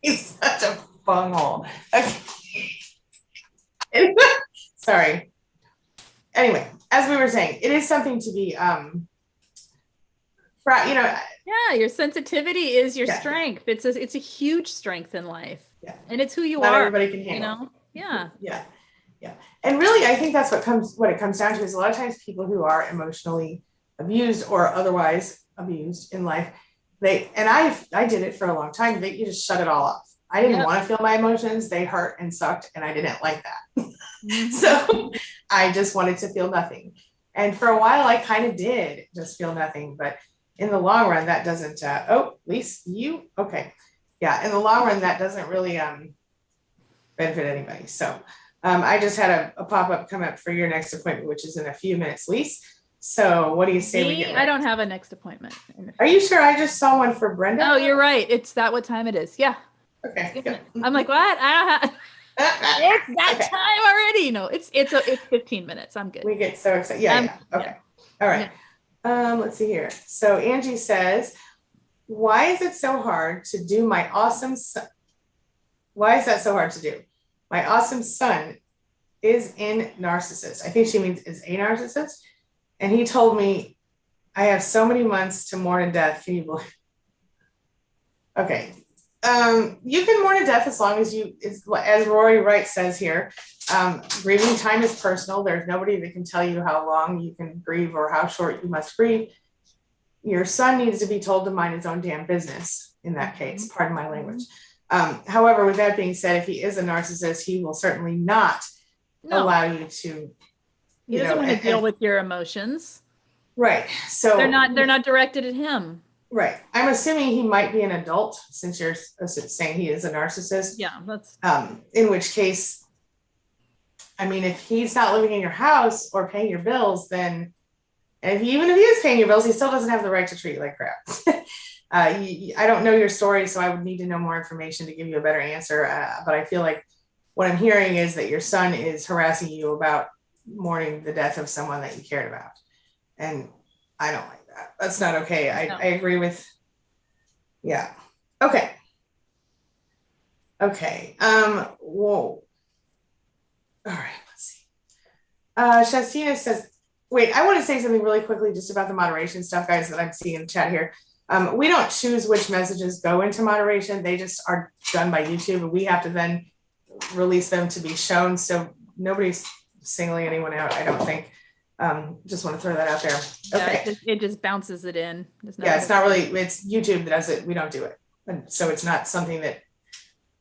Speaker 1: He's such a bunghole. Okay. Sorry. Anyway, as we were saying, it is something to be.
Speaker 2: Yeah, your sensitivity is your strength. It's a huge strength in life.
Speaker 1: Yeah.
Speaker 2: And it's who you
Speaker 1: Not
Speaker 2: are.
Speaker 1: Everybody can handle.
Speaker 2: Yeah.
Speaker 1: Yeah. And really, I think that's what it comes down to is a lot of times people who are emotionally abused or otherwise abused in life, I did it for a long time. You just shut it all off. I didn't want to feel my emotions. They hurt and sucked, and I didn't like that. So I just wanted to feel nothing. And for a while, I kind of did just feel nothing. But in the long run, that doesn't. Lisa, you okay? Yeah. In the long run, that doesn't really benefit anybody. So. I just had a pop-up come up for your next appointment, which is in a few minutes, Lisa. So what do you say we get?
Speaker 2: I don't have a next appointment.
Speaker 1: Are you sure? I just saw one for Brenda.
Speaker 2: Oh, you're right. It's that what time it is. Yeah.
Speaker 1: Okay.
Speaker 2: Yeah. I'm like, what? I don't have it's that time already. No, it's 15 minutes. I'm good.
Speaker 1: We get so excited. Yeah. Okay. All right. Yeah. Let's see here. So Angie says, why is it so hard to do my awesome son? Why is that so hard to do? My awesome son is in narcissist. I think she means is a narcissist. And he told me, I have so many months to mourn to death. Can you believe? Okay. You can mourn to death as long as as Rory Wright says here, grieving time is personal. There's nobody that can tell you how long you can grieve or how short you must grieve. Your son needs to be told to mind his own damn business in that case. Pardon my language. However, with that being said, if he is a narcissist, he will certainly not allow you to.
Speaker 2: He doesn't want to deal with your emotions.
Speaker 1: Right. So
Speaker 2: they're not directed at him.
Speaker 1: Right. I'm assuming he might be an adult since you're saying he is a narcissist.
Speaker 2: Yeah, that's.
Speaker 1: In which case, I mean, if he's not living in your house or paying your bills, then even if he is paying your bills, he still doesn't have the right to treat you like crap. I don't know your story, so I would need to know more information to give you a better answer. But I feel like what I'm hearing is that your son is harassing you about mourning the death of someone that you cared about. And I don't like that. That's not okay. I agree with, yeah. Okay. Whoa. All right, let's see. Shastina says, wait, I want to say something really quickly just about the moderation stuff, guys, that I'm seeing in the chat here. We don't choose which messages go into moderation. They just are done by YouTube, and we have to then release them to be shown. So nobody's singling anyone out, I don't think. Just want to throw that out there. Okay.
Speaker 2: Yeah, it just bounces it in.
Speaker 1: It's not really, it's YouTube that does it. We don't do it. And so it's not something that,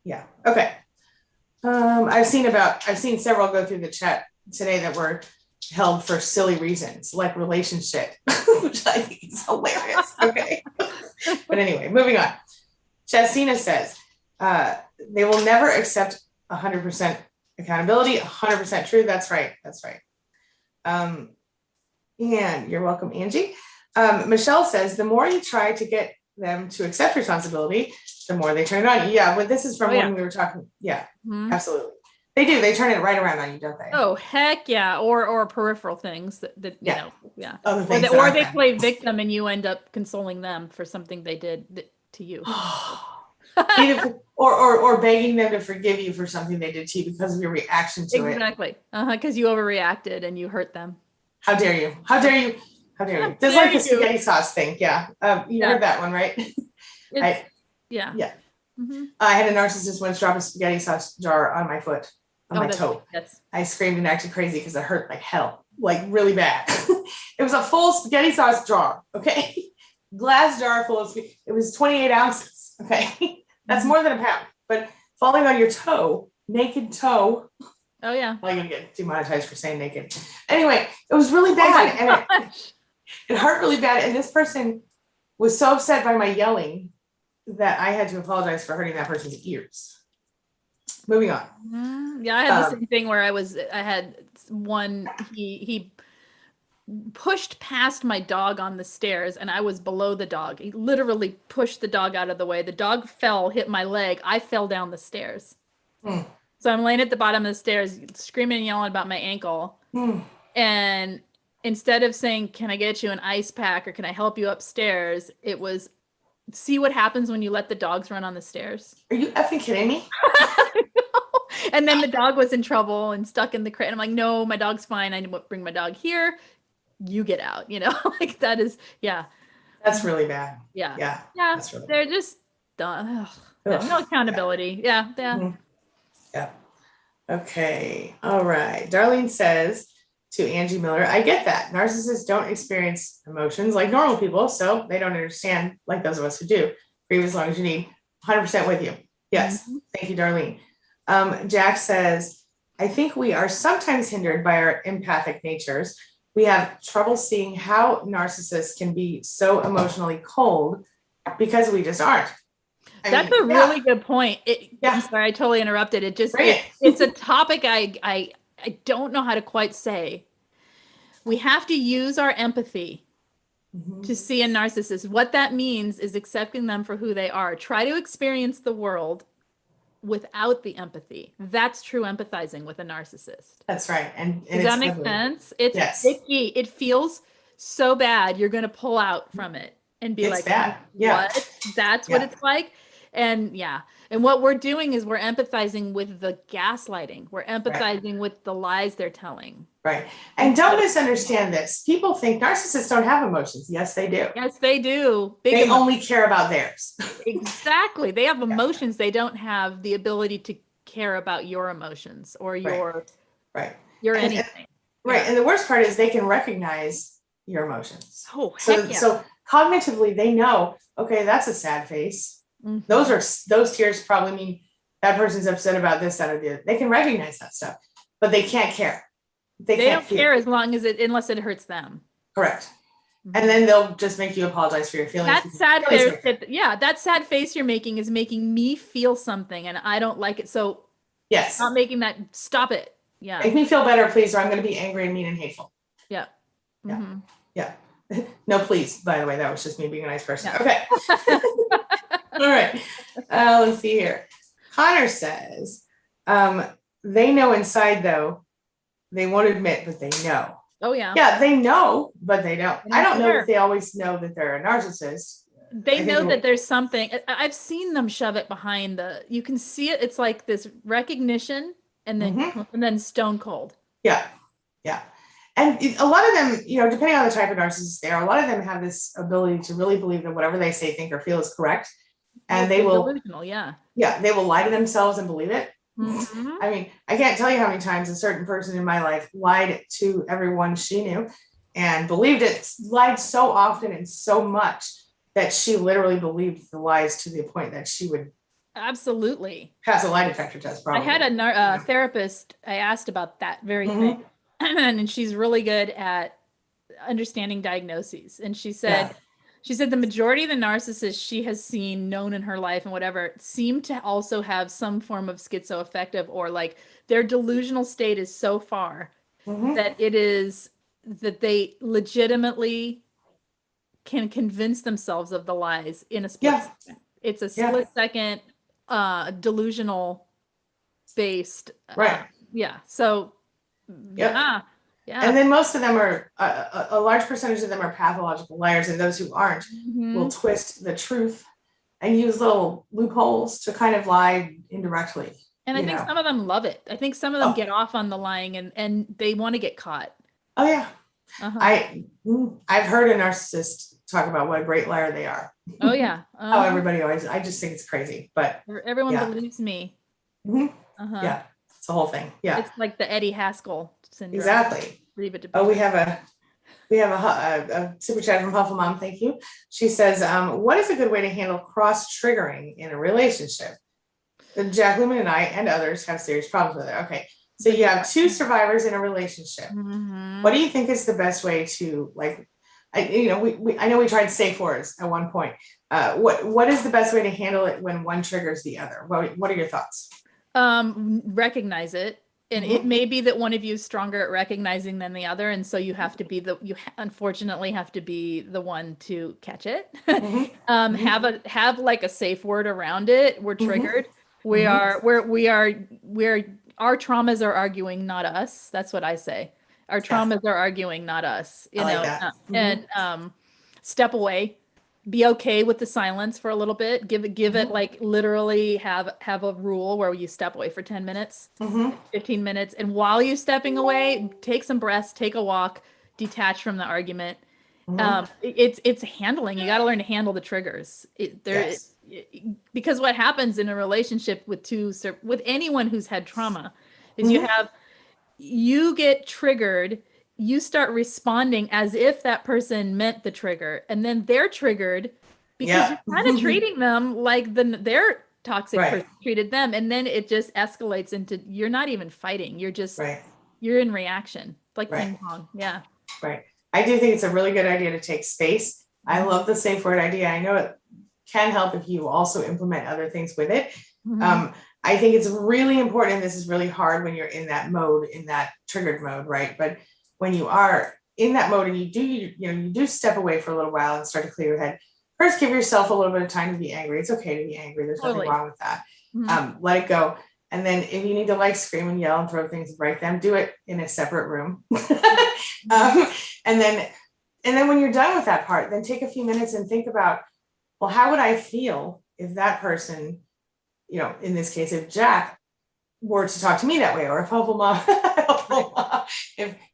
Speaker 1: yeah. Okay. I've seen several go through the chat today that were held for silly reasons, like relationship, which I think is hilarious. Okay. But anyway, moving on. Chasina says, they will never accept 100% accountability, 100% true. That's right. That's right. And you're welcome, Angie. Michelle says, the more you try to get them to accept responsibility, the more they turn it on you. Yeah, but this is from when we were talking. Yeah, absolutely. They do. They turn it right around on you, don't they?
Speaker 2: Oh, heck yeah. Or peripheral things that you know, yeah.
Speaker 1: Or
Speaker 2: they play victim and you end up consoling them for something they did to you.
Speaker 1: or begging them to forgive you for something they did to you because of your reaction to it.
Speaker 2: Exactly. Because you overreacted and you hurt them.
Speaker 1: How dare you? How dare you? How dare you? Just like the spaghetti sauce thing. Yeah. You heard that one, right?
Speaker 2: Yeah. Mm-hmm.
Speaker 1: I had a narcissist once drop a spaghetti sauce jar on my foot, on my toe.
Speaker 2: Yes.
Speaker 1: I screamed and acted crazy because it hurt like hell, like really bad. It was a full spaghetti sauce jar. Okay. Glass jar full of, it was 28 ounces. Okay. That's more than a pound, but falling on your toe, naked toe.
Speaker 2: Oh yeah.
Speaker 1: I'm gonna get demonetized for saying naked. Anyway, it was really bad, and it hurt really bad. And this person was so upset by my yelling that I had to apologize for hurting that person's ears. Moving on.
Speaker 2: Yeah, I had the same thing where I had one. He pushed past my dog on the stairs and I was below the dog. He literally pushed the dog out of the way. The dog fell, hit my leg. I fell down the stairs. So I'm laying at the bottom of the stairs, screaming and yelling about my ankle. And instead of saying, can I get you an ice pack or can I help you upstairs? It was, see what happens when you let the dogs run on the stairs.
Speaker 1: Are you effing kidding me?
Speaker 2: And then the dog was in trouble and stuck in the crate. I'm like, no, my dog's fine. I bring my dog here. You get out, you know, like that is, yeah.
Speaker 1: That's really bad.
Speaker 2: Yeah.
Speaker 1: Yeah.
Speaker 2: That's really they're bad. Just done. No accountability. Yeah.
Speaker 1: Yeah. Okay. All right. Darlene says to Angie Miller, I get that. Narcissists don't experience emotions like normal people, so they don't understand like those of us who do. Grieve as long as you need. 100% with you. Yes. Thank you, Darlene. Jack says, I think we are sometimes hindered by our empathic natures. We have trouble seeing how narcissists can be so emotionally cold because we just aren't.
Speaker 2: That's a really good point. I'm sorry, I totally interrupted. It's a topic I don't know how to quite say. We have to use our empathy to see a narcissist. What that means is accepting them for who they are. Try to experience the world without the empathy. That's true empathizing with a narcissist.
Speaker 1: That's right. And
Speaker 2: does that make sense? It's icky. It feels so bad. You're going to pull out from it and be like,
Speaker 1: bad.
Speaker 2: What? That's what it's like. And and what we're doing is we're empathizing with the gaslighting. We're empathizing with the lies they're telling.
Speaker 1: Right. And don't misunderstand this. People think narcissists don't have emotions. Yes, they do.
Speaker 2: Yes, they do.
Speaker 1: They only care about theirs.
Speaker 2: Exactly. They have emotions. They don't have the ability to care about your emotions or your anything.
Speaker 1: Right. And the worst part is they can recognize your emotions.
Speaker 2: Oh,
Speaker 1: so cognitively they know, okay, that's a sad face. Those tears probably mean that person's upset about this, that, or the other. They can recognize that stuff, but they can't care. They
Speaker 2: don't care as long as unless it hurts them.
Speaker 1: Correct. And then they'll just make you apologize for your feelings.
Speaker 2: That sad face, that sad face you're making is making me feel something, and I don't like it. So not making that. Stop it. Yeah.
Speaker 1: Make me feel better, please, or I'm going to be angry and mean and hateful.
Speaker 2: Yeah.
Speaker 1: Yeah. No, please. By the way, that was just me being a nice person. Okay. All right. Let's see here. Connor says, they know inside, though. They won't admit, but they know.
Speaker 2: Oh, yeah.
Speaker 1: Yeah, they know, but they don't. I don't know if they always know that they're a narcissist.
Speaker 2: They know that there's something. I've seen them shove it behind you can see it. It's like this recognition and then stone cold.
Speaker 1: Yeah. Yeah. And a lot of them, depending on the type of narcissist they are, a lot of them have this ability to really believe that whatever they say, think, or feel is correct. And they will,
Speaker 2: delusional,
Speaker 1: they will lie to themselves and believe it.
Speaker 2: Mhm.
Speaker 1: I mean, I can't tell you how many times a certain person in my life lied to everyone she knew and believed it, lied so often and so much that she literally believed the lies to the point that she would
Speaker 2: Absolutely.
Speaker 1: pass a lie detector test,
Speaker 2: I had
Speaker 1: probably.
Speaker 2: a therapist. I asked about that very thing,
Speaker 1: Mm-hmm.
Speaker 2: and she's really good at understanding diagnoses. And
Speaker 1: Yeah.
Speaker 2: she said the majority of the narcissists she has seen, known in her life, and whatever, seem to also have some form of schizoaffective, or like their delusional state is so far
Speaker 1: Mm-hmm.
Speaker 2: that it is that they legitimately can convince themselves of the lies in a split
Speaker 1: Yeah.
Speaker 2: second. It's a
Speaker 1: Yeah.
Speaker 2: split second delusional based.
Speaker 1: Right.
Speaker 2: Yeah. So,
Speaker 1: Yep.
Speaker 2: yeah. Yeah.
Speaker 1: And then most of them are, a large percentage of them are pathological liars, and those who aren't will
Speaker 2: Mhm.
Speaker 1: twist the truth and use little loopholes to kind of lie indirectly,
Speaker 2: And I
Speaker 1: you
Speaker 2: think
Speaker 1: know.
Speaker 2: some of them love it. I think some of them
Speaker 1: Oh,
Speaker 2: get off on the lying, and they want to get caught.
Speaker 1: oh yeah.
Speaker 2: Uh-huh.
Speaker 1: I've heard a narcissist talk about what a great liar they are.
Speaker 2: Oh yeah.
Speaker 1: How
Speaker 2: Uh-huh.
Speaker 1: everybody always, I just think it's crazy, but
Speaker 2: Everyone
Speaker 1: yeah.
Speaker 2: believes me.
Speaker 1: Mhm.
Speaker 2: Uh-huh.
Speaker 1: Yeah. It's the whole thing. Yeah,
Speaker 2: It's like the Eddie Haskell syndrome.
Speaker 1: exactly.
Speaker 2: Leave it to
Speaker 1: Oh,
Speaker 2: Beaver.
Speaker 1: we have a super chat from Huffle Mom. Thank you. She says, what is a good way to handle cross triggering in a relationship? Jack Lumen and I and others have serious problems with it. Okay. So you have two survivors in a relationship.
Speaker 2: Mm-hmm.
Speaker 1: What do you think is the best way to, like, I know we tried safe words at one point. What is the best way to handle it when one triggers the other? What are your thoughts?
Speaker 2: Recognize it. And it
Speaker 1: Mm-hmm.
Speaker 2: may be that one of you is stronger at recognizing than the other, and so you have to be unfortunately have to be the one to catch it.
Speaker 1: Mm-hmm.
Speaker 2: Have like a safe word around it. We're
Speaker 1: Mm-hmm.
Speaker 2: triggered. We
Speaker 1: Mm-hmm.
Speaker 2: are we're our traumas are arguing, not us. That's what I say. Our
Speaker 1: Yeah,
Speaker 2: traumas are arguing, not us.
Speaker 1: I like that.
Speaker 2: And
Speaker 1: Mm-hmm.
Speaker 2: step away, be okay with the silence for a little bit. Give it
Speaker 1: Mm-hmm.
Speaker 2: like literally have a rule where you step away for 10 minutes,
Speaker 1: Mm-hmm.
Speaker 2: 15 minutes, and while you're stepping away, take some breaths, take a walk, detach from the argument.
Speaker 1: Mm-hmm.
Speaker 2: It's handling. You got to learn to handle the triggers.
Speaker 1: Yes.
Speaker 2: Because what happens in a relationship with anyone who's had trauma is
Speaker 1: Mm-hmm.
Speaker 2: you get triggered, you start responding as if that person meant the trigger, and then they're triggered because
Speaker 1: Yeah.
Speaker 2: you're kind of treating them like their toxic
Speaker 1: Right.
Speaker 2: person treated them, and then it just escalates into you're not even fighting.
Speaker 1: Right.
Speaker 2: You're in reaction, like
Speaker 1: Right.
Speaker 2: ping pong. Yeah.
Speaker 1: Right. I do think it's a really good idea to take space. I
Speaker 2: Mhm.
Speaker 1: love the safe word idea. I know it can help if you also implement other things with it.
Speaker 2: Mhm.
Speaker 1: Um, I think it's really important. This is really hard when you're in that mode, in that triggered mode, right? But when you are in that mode and you do step away for a little while and start to clear your head, first give yourself a little bit of time to be angry. It's okay to be angry. There's nothing
Speaker 2: Totally.
Speaker 1: wrong with that.
Speaker 2: Mhm.
Speaker 1: Let it go. And then if you need to like scream and yell and throw things and break them, do it in a separate room.
Speaker 2: Mhm.
Speaker 1: um, and then when you're done with that part, then take a few minutes and think about, well, how would I feel if that person, in this case, if Jack were to talk to me that way, or if Hopeful Mom,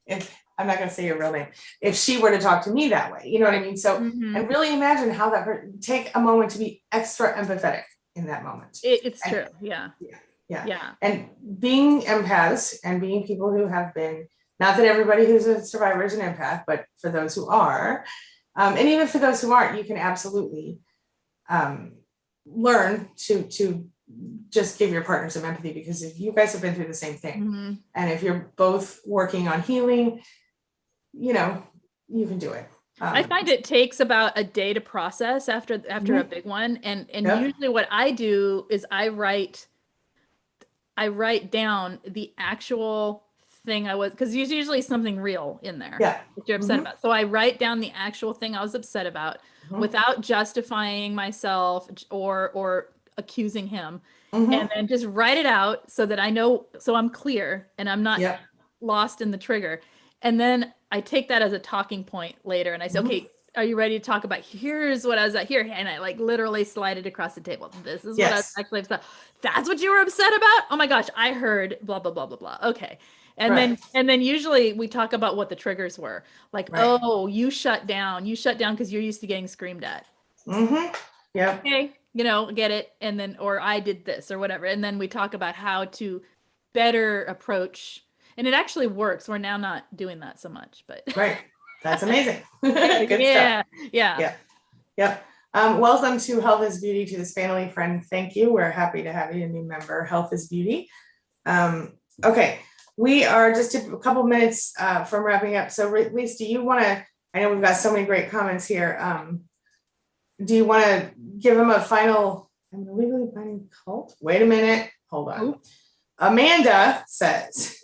Speaker 1: if I'm not going to say your real name, if she were to talk to me that way, you know what I mean? So,
Speaker 2: Mhm.
Speaker 1: and really imagine how take a moment to be extra empathetic in that moment.
Speaker 2: It's
Speaker 1: And
Speaker 2: true. Yeah.
Speaker 1: yeah.
Speaker 2: Yeah.
Speaker 1: And being empaths and being people who have been, not that everybody who's a survivor is an empath, but for those who are, and even for those who aren't, you can absolutely learn to just give your partner some empathy, because if you guys have been through the same thing,
Speaker 2: Mhm.
Speaker 1: and if you're both working on healing, you can do it.
Speaker 2: I find it takes about a day to process after a
Speaker 1: Mhm.
Speaker 2: big one, and
Speaker 1: Yep.
Speaker 2: usually what I do is I write down the actual thing I was, because there's usually something real in there
Speaker 1: Yeah.
Speaker 2: that you're upset
Speaker 1: Mm-hmm.
Speaker 2: about. So I write down the actual thing I was upset about
Speaker 1: Mm-hmm.
Speaker 2: without justifying myself or accusing him. And
Speaker 1: Mm-hmm.
Speaker 2: then just write it out so that I know, so I'm clear and I'm not
Speaker 1: Yep.
Speaker 2: lost in the trigger. And then I take that as a talking point later and I say,
Speaker 1: Mm-hmm.
Speaker 2: okay, are you ready to talk about here's what I was at here? And I like literally slide it across the table. This is what I was
Speaker 1: Yes.
Speaker 2: actually upset. That's what you were upset about? Oh my gosh, I heard blah blah blah blah blah. Okay.
Speaker 1: Right.
Speaker 2: And then usually we talk about what the triggers were. Like,
Speaker 1: Right.
Speaker 2: oh, you shut down. You shut down because you're used to getting screamed at.
Speaker 1: Mm-hmm. Yep.
Speaker 2: Okay. get it. And then, or I did this or whatever. And then we talk about how to better approach, and it actually works. We're now not doing that so much, but
Speaker 1: right. That's amazing. Good
Speaker 2: yeah,
Speaker 1: stuff.
Speaker 2: yeah.
Speaker 1: Yep. Welcome to Health is Beauty, to this family friend. Thank you. We're happy to have you, a new member. Health is Beauty. Okay. We are just a couple minutes from wrapping up. So Lise, do you want to, I know we've got so many great comments here. Do you want to give them a final, I'm legally binding cult? Wait a minute. Hold on. Ooh. Amanda says,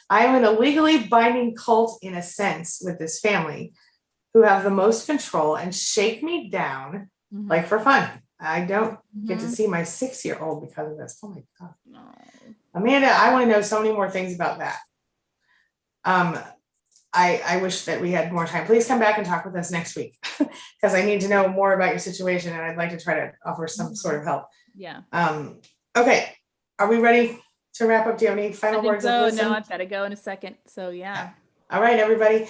Speaker 1: I'm in a legally binding cult in a sense with this family who have the most control and shake me down like for fun. I don't get to see my 6-year-old because of this. Oh my God. No. Amanda, I want to know so many more things about that. I wish that we had more time. Please come back and talk with us next week because I need to know more about your situation and I'd like to try to offer some sort of help.
Speaker 2: Yeah.
Speaker 1: Okay. Are we ready to wrap up? Do you have any final words?
Speaker 2: So no, I've got to go in a second. So yeah.
Speaker 1: All right, everybody.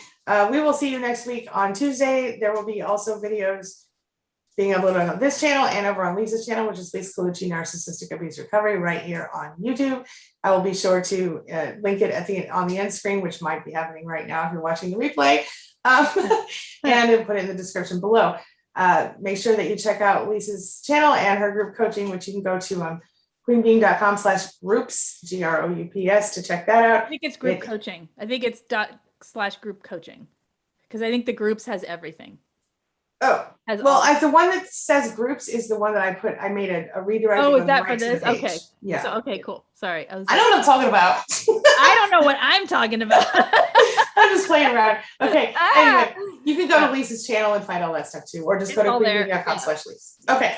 Speaker 1: We will see you next week on Tuesday. There will be also videos being uploaded on this channel and over on Lisa's channel, which is Lisa Colucci, Narcissistic Abuse Recovery, right here on YouTube. I will be sure to link it on the end screen, which might be happening right now if you're watching the replay, and put it in the description below. Make sure that you check out Lisa's channel and her group coaching, which you can go to queenbeing.com/groups, GROUPS, to check that out.
Speaker 2: I think it's group coaching. I think it's /group coaching, because I think the groups has everything.
Speaker 1: Oh, well, the one that says groups is the one that I made a redirect.
Speaker 2: Oh, is that for this? Okay.
Speaker 1: Yeah.
Speaker 2: So, okay, cool. Sorry.
Speaker 1: I know what I'm talking about.
Speaker 2: I don't know what I'm talking about.
Speaker 1: I'm just playing around. Okay. Anyway, you can go to Lisa's channel and find all that stuff too, or just go to queenbeing.com/Lise. Okay.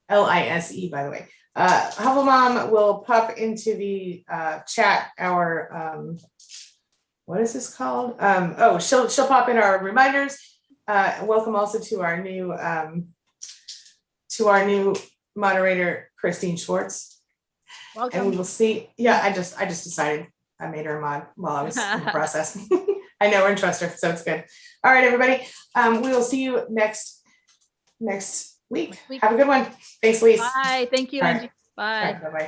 Speaker 1: LISE, by the way. Huffle Mom will pop into the chat our what is this called? She'll pop in our reminders. Welcome also to our new moderator, Christine Schwartz. Welcome. And we will see. Yeah, I just decided I made her a mod while I was in the process. I know her and trust her, so it's good. All right, everybody. We will see you next week. Have a good one. Thanks, Lise.
Speaker 2: Bye. Thank you, Angie. Bye.
Speaker 1: Bye. Bye.